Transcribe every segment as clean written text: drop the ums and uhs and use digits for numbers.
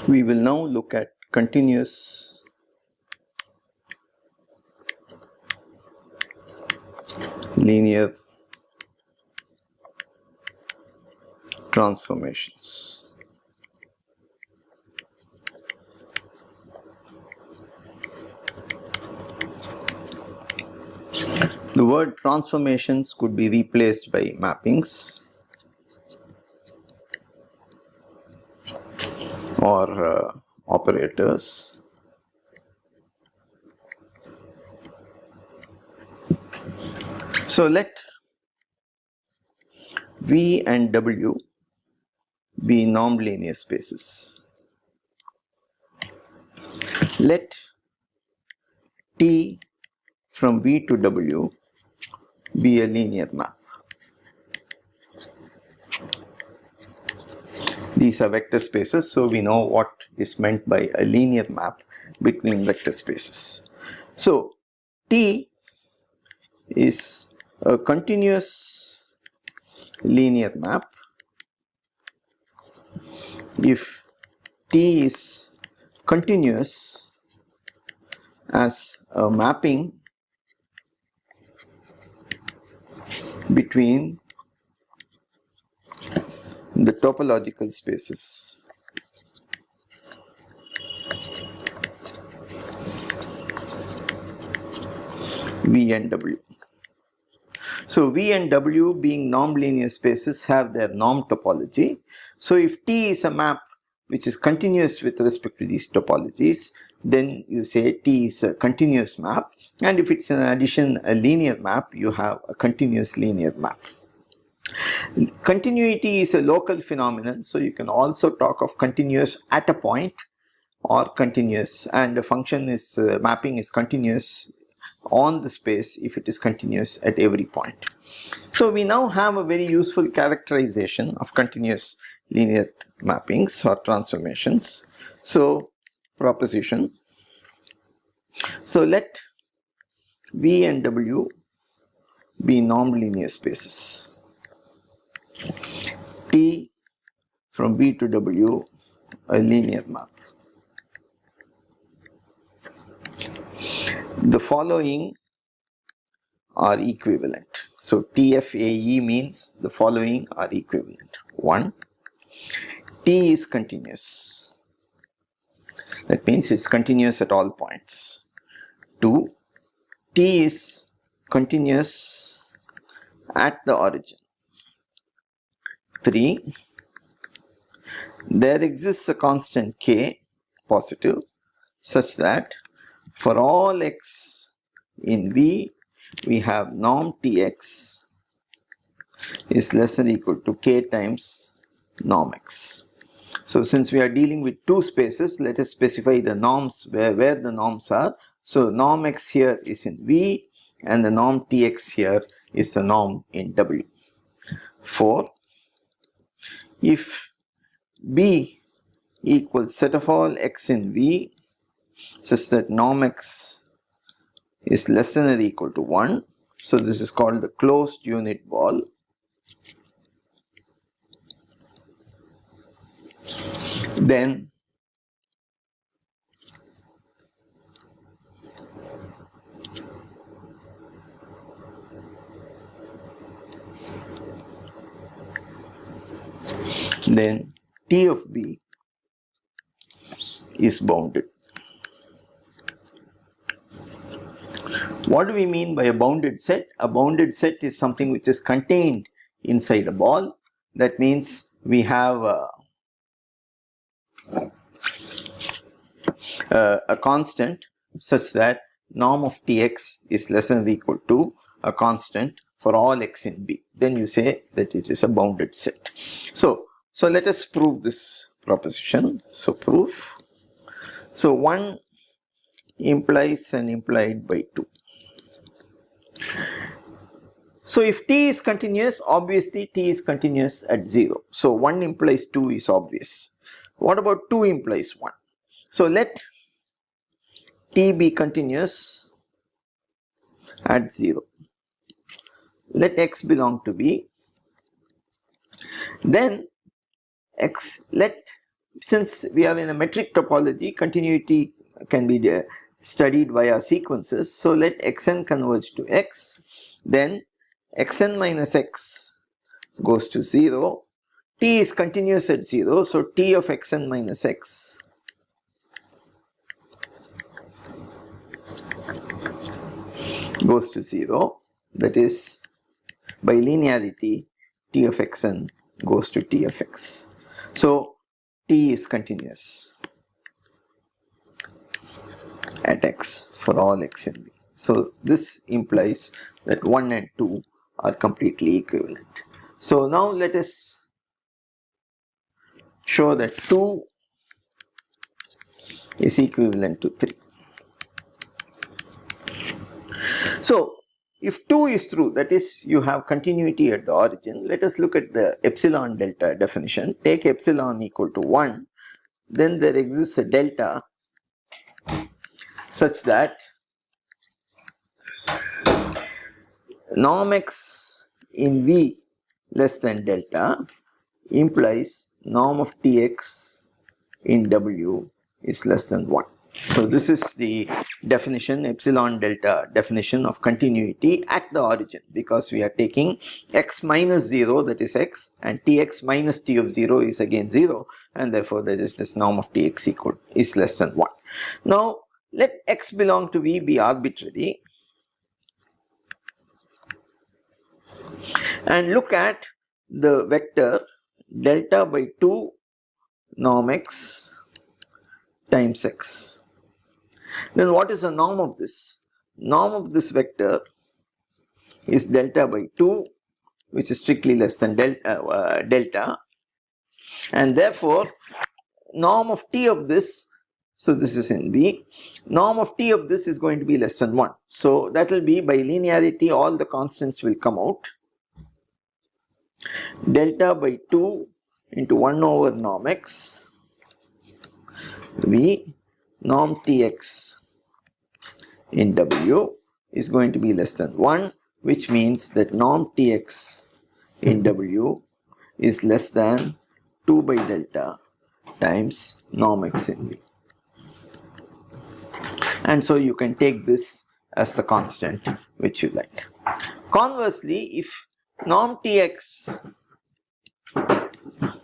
We will now look at continuous linear transformations. The word transformations could be replaced by mappings or operators. So let V and W be norm-linear spaces. Let T from V to W be a linear map. These are vector spaces, so we know what is meant by a linear map between vector spaces. So T is a continuous linear map if T is continuous as a mapping between the topological spaces V and W. So V and W being norm-linear spaces have their norm topology. So if T is a map which is continuous with respect to these topologies, then you say T is a continuous map, and if it's in addition a linear map, you have a continuous linear map. Continuity is a local phenomenon, so you can also talk of continuous at a point or continuous, and the function is mapping is continuous on the space if it is continuous at every point. So we now have a very useful characterization of continuous linear mappings or transformations. So proposition. So let V and W be norm-linear spaces. T from V to W a linear map. The following are equivalent. So TFAE means the following are equivalent. 1. T is continuous. That means it's continuous at all points. 2. T is continuous at the origin. 3. There exists a constant K, positive, such that for all x in V, we have norm Tx is less than or equal to K times norm x. So since we are dealing with two spaces, let us specify the norms where the norms are. So norm x here is in V and the norm Tx here is the norm in W. 4. If B equals set of all x in V such that norm x is less than or equal to 1. So this is called the closed unit ball. Then T of B is bounded. What do we mean by a bounded set? A bounded set is something which is contained inside a ball. That means we have a constant such that norm of Tx is less than or equal to a constant for all x in B. Then you say that it is a bounded set. So let us prove this proposition. So proof. So 1 implies an implied by 2. So if T is continuous, obviously T is continuous at 0. So 1 implies 2 is obvious. What about 2 implies 1? So let T be continuous at 0. Let x belong to V. Then let since we are in a metric topology, continuity can be studied via sequences. So let xn converge to x, then xn minus x goes to 0. T is continuous at 0, so t of xn minus x goes to 0. That is, by linearity, t of xn goes to t of x. So t is continuous at x for all x in V. So this implies that 1 and 2 are completely equivalent. So now let us show that 2 is equivalent to 3. So if 2 is true, that is, you have continuity at the origin, let us look at the epsilon delta definition. Take epsilon equal to 1, then there exists a delta such that norm x in V less than delta implies norm of Tx in W is less than 1. So this is the definition, epsilon delta definition of continuity at the origin, because we are taking x minus 0, that is x, and Tx minus T of 0 is again 0, and therefore there is this norm of Tx is less than 1. Now let x belong to V be arbitrary and look at the vector delta by 2 norm x times x. Then what is the norm of this? Norm of this vector is delta by 2, which is strictly less than delta, and therefore norm of t of this, so this is in B, norm of t of this is going to be less than 1. So that will be, by linearity, all the constants will come out. Delta by 2 into 1 over norm x V norm Tx in W is going to be less than 1, which means that norm Tx in W is less than 2 by delta times norm x in V. And so you can take this as the constant which you like. Conversely, if norm Tx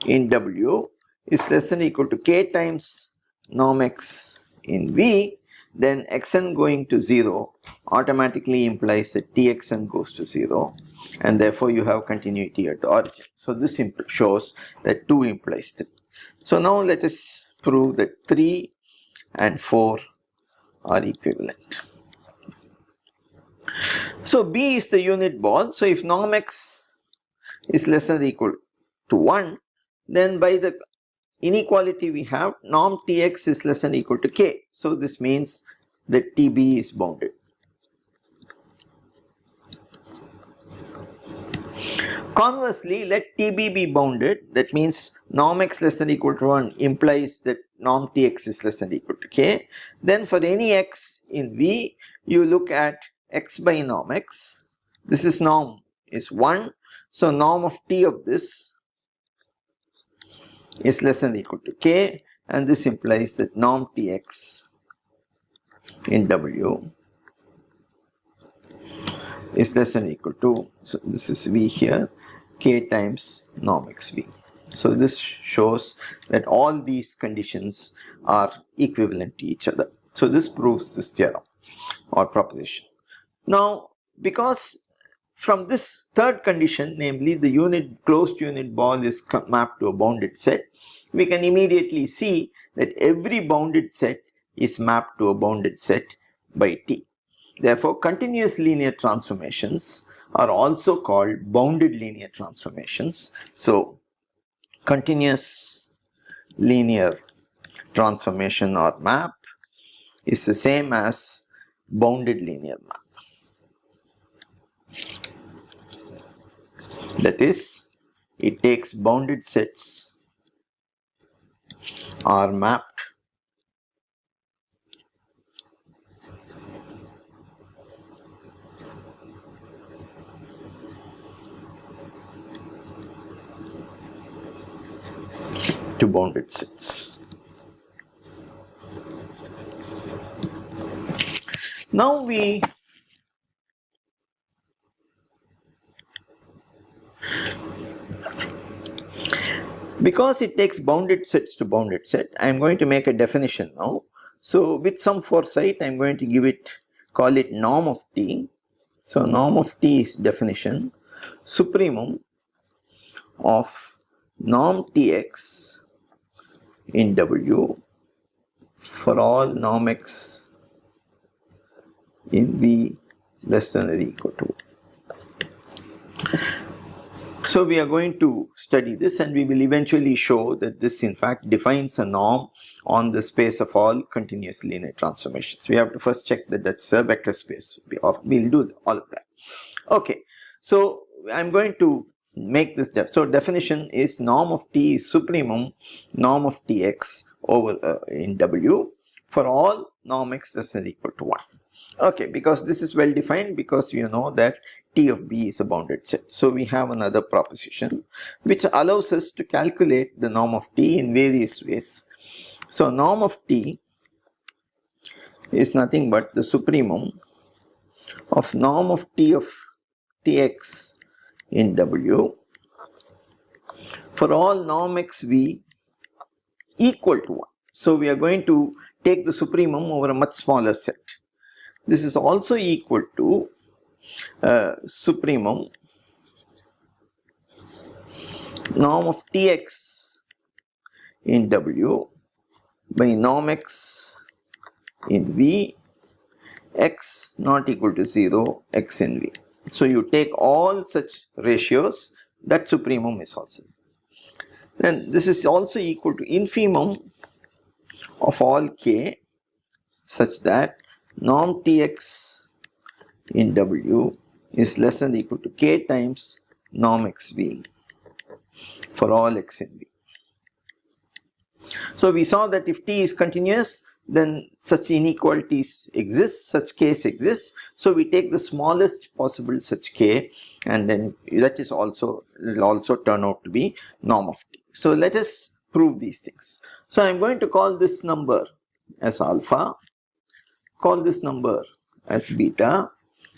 in W is less than or equal to k times norm x in V, then xn going to 0 automatically implies that Txn goes to 0, and therefore you have continuity at the origin. So this shows that 2 implies 3. So now let us prove that 3 and 4 are equivalent. So B is the unit ball. So if norm x is less than or equal to 1, then by the inequality we have, norm Tx is less than or equal to k. So this means that Tb is bounded. Conversely, let Tb be bounded. That means norm x less than or equal to 1 implies that norm Tx is less than or equal to k. Then for any x in V, you look at x by norm x. This is norm is 1. So norm of T of this is less than or equal to k, and this implies that norm Tx in W is less than or equal to, so this is V here, k times norm x V. So this shows that all these conditions are equivalent to each other. So this proves this theorem or proposition. Now, because from this third condition, namely the closed unit ball is mapped to a bounded set, we can immediately see that every bounded set is mapped to a bounded set by T. Therefore, continuous linear transformations are also called bounded linear transformations. So, continuous linear transformation or map is the same as bounded linear map. That is, it takes bounded sets are mapped to bounded sets. Now because it takes bounded sets to bounded set, I am going to make a definition now. So with some foresight, I am going to call it norm of T. So norm of T is definition, supremum of norm Tx in W for all norm x in V less than or equal to. So we are going to study this, and we will eventually show that this in fact defines a norm on the space of all continuous linear transformations. We have to first check that that's a vector space. We'll do all of that. Okay, so I'm going to make this so definition is norm of T is supremum norm of Tx over in W for all norm x less than or equal to 1. Okay, because this is well defined, because you know that T of B is a bounded set. So we have another proposition which allows us to calculate the norm of T in various ways. So norm of T is nothing but the supremum of norm of T of Tx in W for all norm x V equal to 1. So we are going to take the supremum over a much smaller set. This is also equal to supremum norm of Tx in W by norm x in V x not equal to 0 x in V. So you take all such ratios, that supremum is also. Then this is also equal to infimum of all k such that norm Tx in W is less than or equal to k times norm xv for all x in V. So we saw that if T is continuous, then such inequalities exist, such case exists. So we take the smallest possible such k, and then that is also, will also turn out to be norm of T. So let us prove these things. So I am going to call this number as alpha, call this number as beta,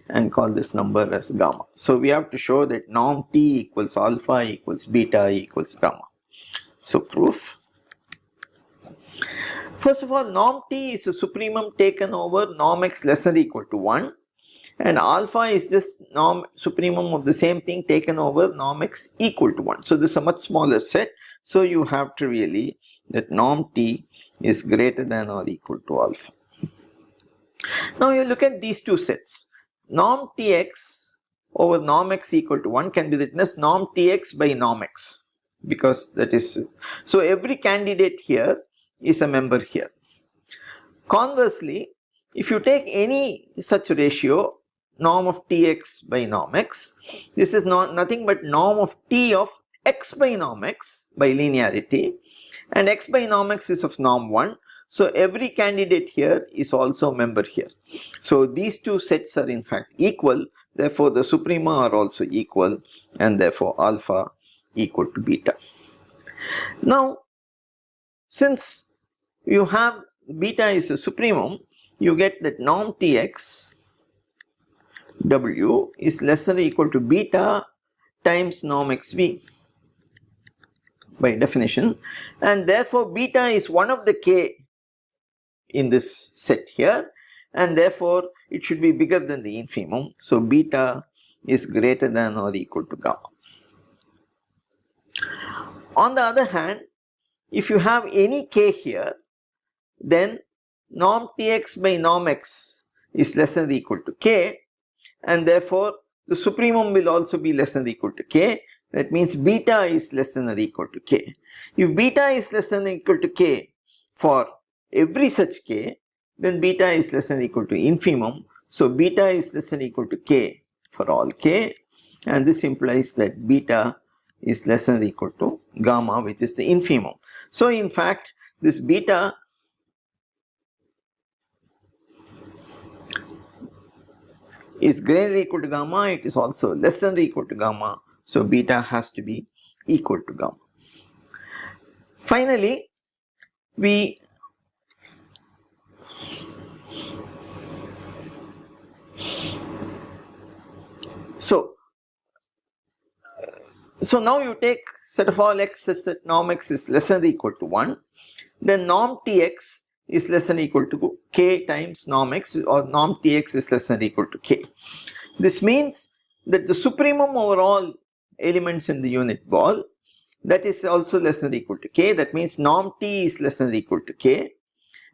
and call this number as gamma. So we have to show that norm T equals alpha equals beta equals gamma. So proof. First of all, norm T is a supremum taken over norm x less than or equal to 1, and alpha is just norm supremum of the same thing taken over norm x equal to 1. So this is a much smaller set. So you have to really that norm T is greater than or equal to alpha. Now you look at these two sets. Norm Tx over norm x equal to 1 can be written as norm Tx by norm x, because that is, so every candidate here is a member here. Conversely, if you take any such ratio, norm of Tx by norm x, this is nothing but norm of T of x by norm x by linearity, and x by norm x is of norm 1. So every candidate here is also a member here. So these two sets are in fact equal, therefore the suprema are also equal, and therefore alpha equal to beta. Now, since you have beta is a supremum, you get that norm Tx W is less than or equal to beta times norm xv by definition, and therefore beta is one of the k in this set here, and therefore it should be bigger than the infimum. So beta is greater than or equal to gamma. On the other hand, if you have any k here, then norm Tx by norm x is less than or equal to k, and therefore the supremum will also be less than or equal to k. That means beta is less than or equal to k. If beta is less than or equal to k for every such k, then beta is less than or equal to infimum. So beta is less than or equal to k for all k, and this implies that beta is less than or equal to gamma, which is the infimum. So in fact, this beta is greater than or equal to gamma, it is also less than or equal to gamma. So beta has to be equal to gamma. Finally, we So now you take set of all x such that norm x is less than or equal to 1. Then norm tx is less than or equal to k times norm x, or norm tx is less than or equal to k. This means that the supremum over all elements in the unit ball, that is also less than or equal to k. That means norm t is less than or equal to k.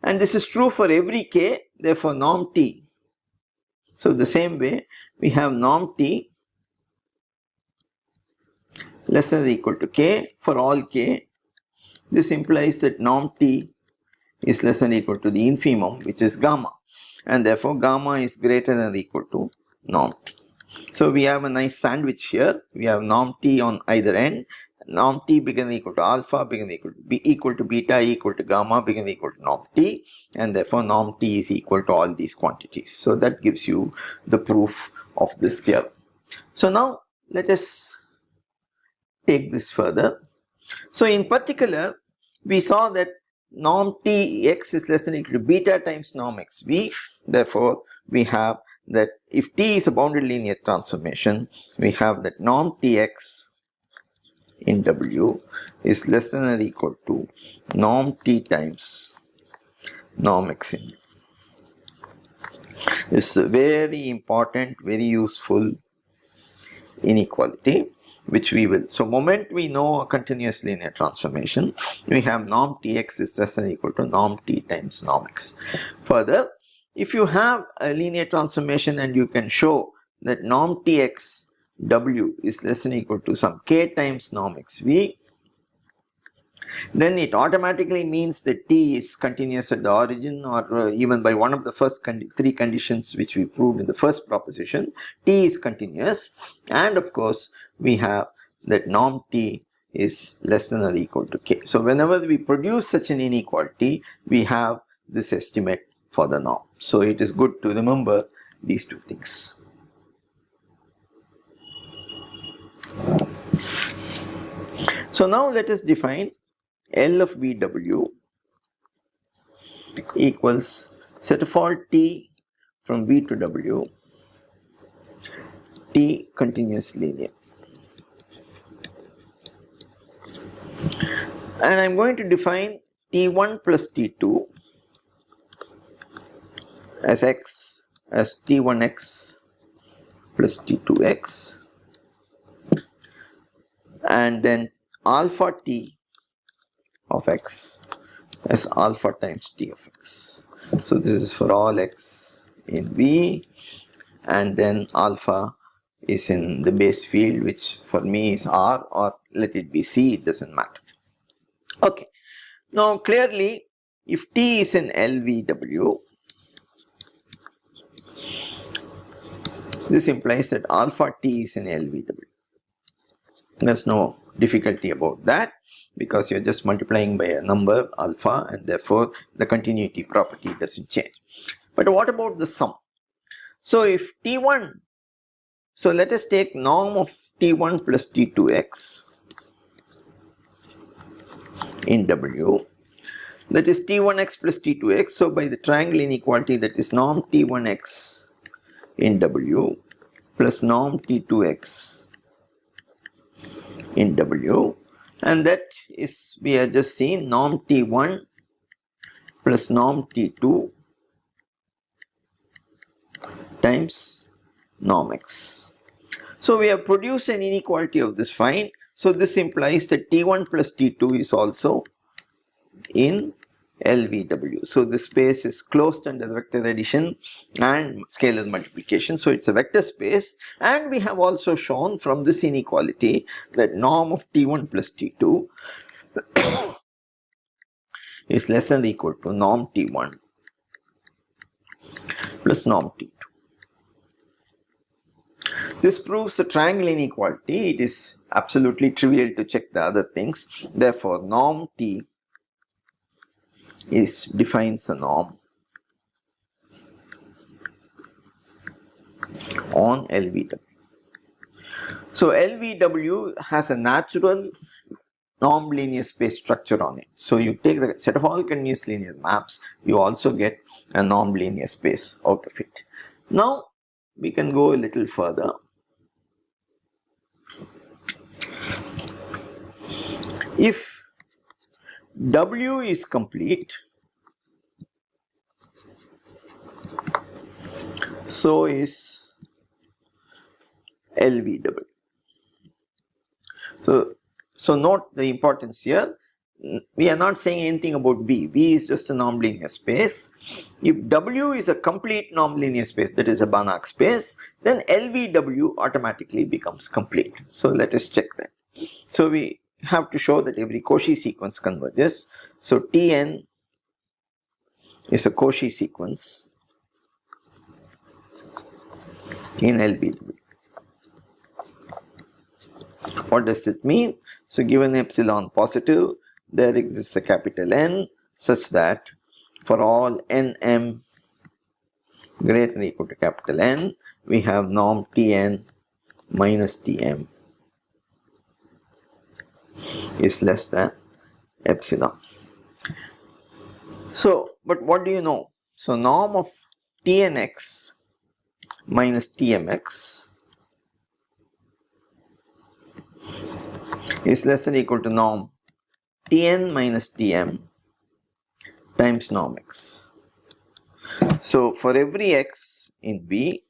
And this is true for every k, therefore norm t. So the same way we have norm t less than or equal to k for all k. This implies that norm t is less than or equal to the infimum, which is gamma, and therefore gamma is greater than or equal to norm t. So we have a nice sandwich here. We have norm t on either end. Norm t bigger than or equal to alpha, bigger than or equal to beta, equal to gamma, bigger than or equal to norm t, and therefore norm t is equal to all these quantities. So that gives you the proof of this theorem. So now let us take this further. So in particular, we saw that norm t x is less than or equal to beta times norm x v. Therefore, we have that if t is a bounded linear transformation, we have that norm tx in W is less than or equal to norm t times norm x in U. This is a very important, very useful inequality, which we will. So moment we know a continuous linear transformation, we have norm tx is less than or equal to norm t times norm x. Further, if you have a linear transformation and you can show that norm tx w is less than or equal to some k times norm x v, then it automatically means that t is continuous at the origin, or even by one of the first three conditions which we proved in the first proposition, t is continuous, and of course we have that norm t is less than or equal to k. So whenever we produce such an inequality, we have this estimate for the norm. So it is good to remember these two things. So now let us define L of VW equals set of all t from V to W, t continuous linear. And I am going to define T1 plus T2 as x as T1x plus T2x, and then alpha t of x as alpha times t of x. So this is for all x in V, and then alpha is in the base field, which for me is R, or let it be C, it doesn't matter. Okay, now clearly if t is in LVW, this implies that alpha t is in LVW. There's no difficulty about that, because you're just multiplying by a number alpha, and therefore the continuity property doesn't change. But what about the sum? So if T1, so let us take norm of T1 plus T2x in W, that is T1x plus T2x. So by the triangle inequality, that is norm T1x in W plus norm T2x in W, and that is, we have just seen norm T1 plus norm T2 times norm x. So we have produced an inequality of this kind. So this implies that T1 plus T2 is also in LVW. So this space is closed under the vector addition and scalar multiplication. So it's a vector space, and we have also shown from this inequality that norm of T1 plus T2 is less than or equal to norm T1 plus norm T2. This proves the triangle inequality. It is absolutely trivial to check the other things. Therefore, norm T defines a norm on LVW. So LVW has a natural norm linear space structure on it. So you take the set of all continuous linear maps, you also get a norm linear space out of it. Now we can go a little further. If W is complete, so is LVW. So note the importance here. We are not saying anything about V. V is just a non-linear space. If W is a complete non-linear space, that is a Banach space, then LVW automatically becomes complete. So let us check that. So we have to show that every Cauchy sequence converges. So Tn is a Cauchy sequence in LVW. What does it mean? So given epsilon positive, there exists a capital N such that for all Nm greater than or equal to capital N, we have norm Tn minus Tm is less than epsilon. So, but what do you know? So norm of Tnx minus Tmx is less than or equal to norm Tn minus Tm times norm x. So for every x in V,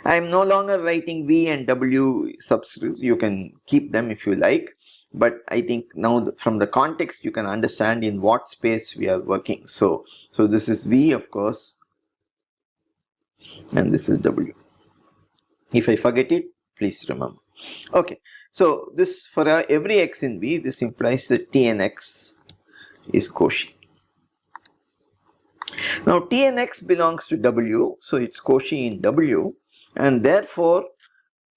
I am no longer writing V and W subscript. You can keep them if you like, but I think now from the context you can understand in what space we are working. So this is V, of course, and this is W. If I forget it, please remember. Okay, so this for every x in V, this implies that Tnx is Cauchy. Now Tnx belongs to W, so it's Cauchy in W, and therefore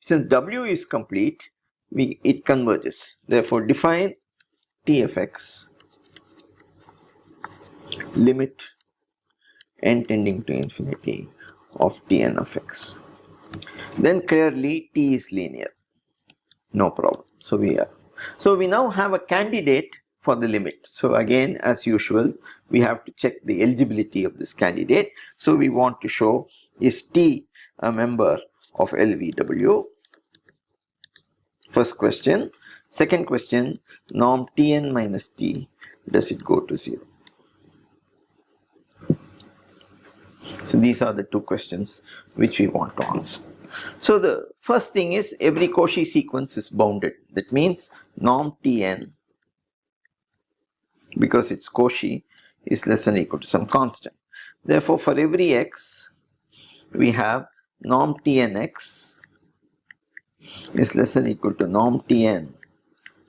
since W is complete, it converges. Therefore define T of x limit n tending to infinity of Tn of x. Then clearly T is linear, no problem. So we now have a candidate for the limit. So again, as usual, we have to check the eligibility of this candidate. So we want to show, is T a member of LVW? First question. Second question, norm Tn minus T, does it go to 0? So these are the two questions which we want to answer. So the first thing is every Cauchy sequence is bounded. That means norm Tn, because it's Cauchy, is less than or equal to some constant. Therefore for every x, we have norm Tnx is less than or equal to norm Tn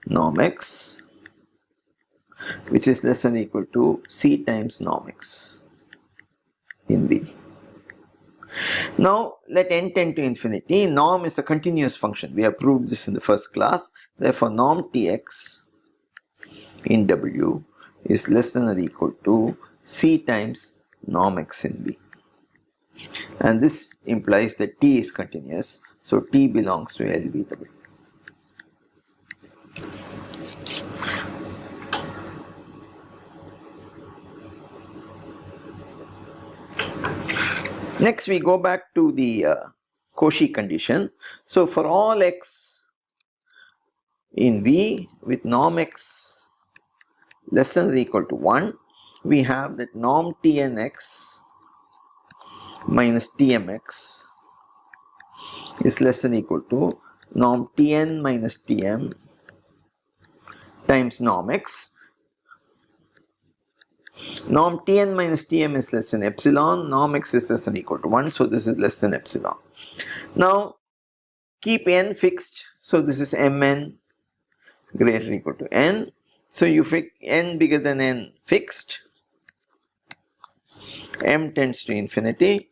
norm x, which is less than or equal to C times norm x in V. Now let n tend to infinity. Norm is a continuous function. We have proved this in the first class. Therefore norm Tx in W is less than or equal to C times norm x in V. And this implies that T is continuous. So T belongs to LVW. Next we go back to the Cauchy condition. So for all x in V with norm x less than or equal to 1, we have that norm Tnx minus Tmx is less than or equal to norm Tn minus Tm times norm x. Norm Tn minus Tm is less than epsilon, norm x is less than or equal to 1, so this is less than epsilon. Now keep n fixed, so this is Mn greater or equal to n. So you fix n bigger than n fixed, m tends to infinity,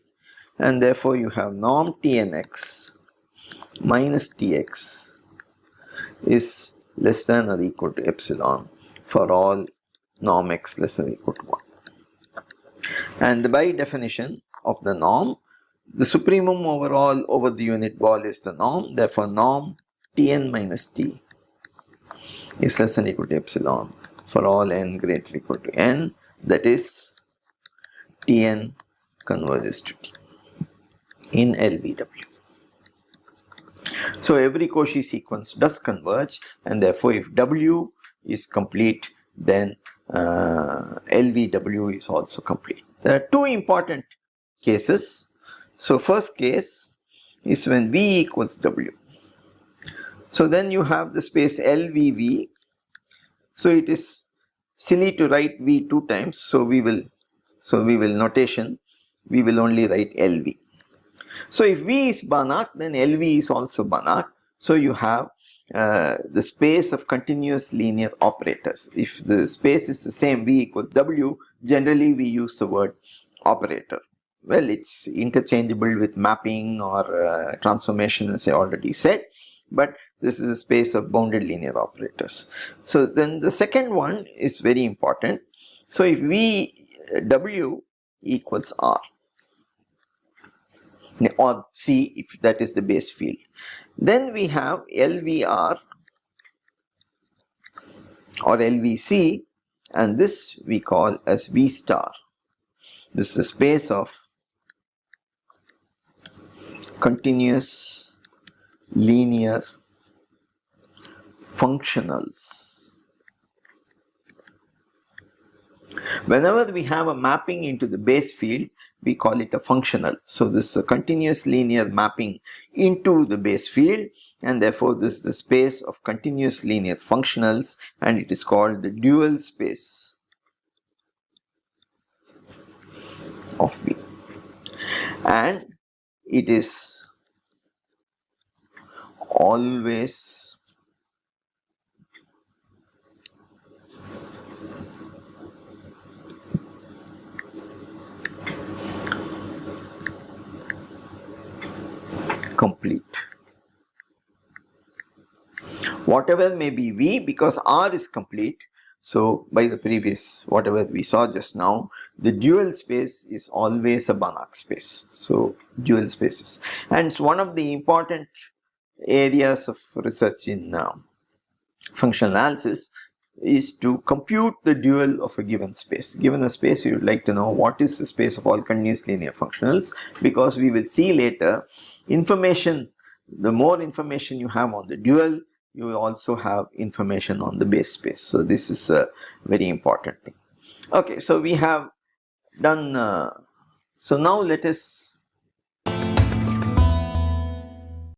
and therefore you have norm Tnx minus Tx is less than or equal to epsilon for all norm x less than or equal to 1. And by definition of the norm, the supremum overall over the unit ball is the norm. Therefore norm Tn minus T is less than or equal to epsilon for all n greater or equal to n, that is Tn converges to T in LVW. So every Cauchy sequence does converge, and therefore if W is complete, then LVW is also complete. There are two important cases. So first case is when V equals W. So then you have the space LVV. So it is silly to write V two times. So we will notation, we will only write LV. So if V is Banach, then LV is also Banach. So you have the space of continuous linear operators. If the space is the same, V equals W, generally we use the word operator. Well, it's interchangeable with mapping or transformation, as I already said, but this is a space of bounded linear operators. So then the second one is very important. So if W equals R, or C if that is the base field, then we have LVR or LVC, and this we call as V star. This is a space of continuous linear functionals. Whenever we have a mapping into the base field, we call it a functional. So this is a continuous linear mapping into the base field, and therefore this is the space of continuous linear functionals, and it is called the dual space of V. And it is always complete. Whatever may be V, because R is complete. So by the previous, whatever we saw just now, the dual space is always a Banach space. So dual spaces. And it's one of the important areas of research in functional analysis is to compute the dual of a given space. Given a space, you would like to know what is the space of all continuous linear functionals, because we will see later, information, the more information you have on the dual, you will also have information on the base space. So this is a very important thing. Okay, so we have done, so now let us